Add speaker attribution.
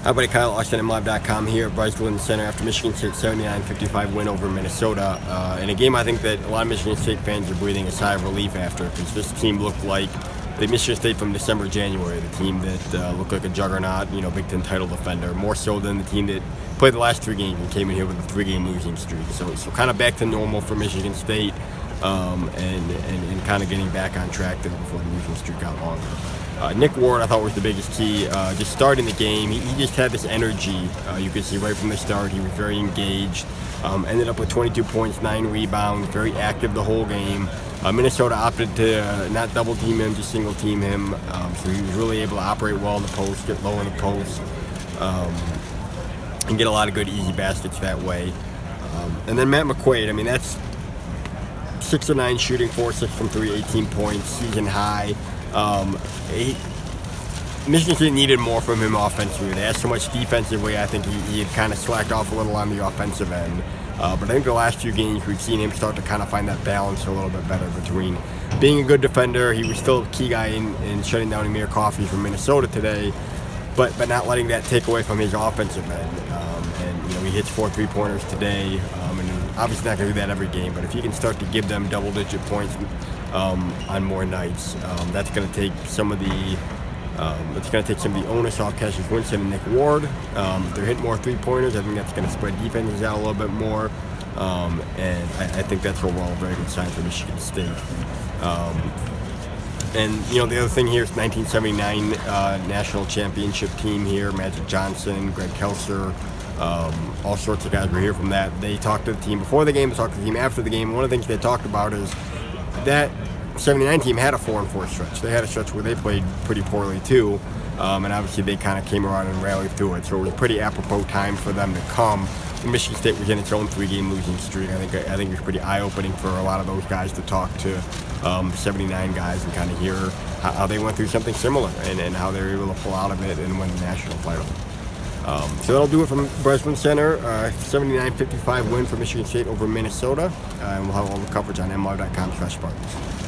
Speaker 1: Hi, buddy. Kyle, auth-kylausti-auth.com here at Breslin Center after Michigan State's 79-55 win over Minnesota. In a game I think that a lot of Michigan State fans are breathing a sigh of relief after, because this team looked like the Michigan State from December, January, the team that looked like a juggernaut, Big Ten title defender, more so than the team that played the last 3 games and came in here with a 3-game losing streak. So kind of back to normal for Michigan State, and kind of getting back on track there before the losing streak got longer. Nick Ward, I thought, was the biggest key. Just starting the game, he just had this energy. You could see right from the start, he was very engaged. Ended up with 22 points, 9 rebounds, very active the whole game. Minnesota opted to not double team him, just single team him. So he was really able to operate well in the post, get low in the post, and get a lot of good easy baskets that way. And then Matt McQuaid, I mean, that's 6 of 9 shooting, 4-6 from 3, 18 points, season high. Michigan State needed more from him offensively. They had so much defensively. I think he had kind of slacked off a little on the offensive end. But I think the last few games we've seen him start to kind of find that balance a little bit better between being a good defender. He was still a key guy in shutting down Amir Coffey from Minnesota today, but not letting that take away from his offensive end. He hits 4 3-pointers today, and obviously not going to do that every game, but if he can start to give them double-digit points on more nights, that's going to take some of the onus off Cassius Winston and Nick Ward. If they're hitting more 3-pointers, I think that's going to spread defenses out a little bit more, and I think that's overall a very good sign for Michigan State. And the other thing here is 1979 national championship team here. Magic Johnson, Greg Kelser, all sorts of guys were here from that. They talked to the team before the game, they talked to the team after the game. One of the things they talked about is that 79 team had a 4-4 stretch. They had a stretch where they played pretty poorly too, and obviously they kind of came around and rallied through it. So it was a pretty apropos time for them to come. Michigan State was in its own 3-game losing streak. I think it was pretty eye-opening for a lot of those guys to talk to 79 guys and kind of hear how they went through something similar and how they were able to pull out of it and win the national title. So that'll do it from Breslin Center. 79-55 win for Michigan State over Minnesota, and we'll have all the coverage on mlive.com/Spartans.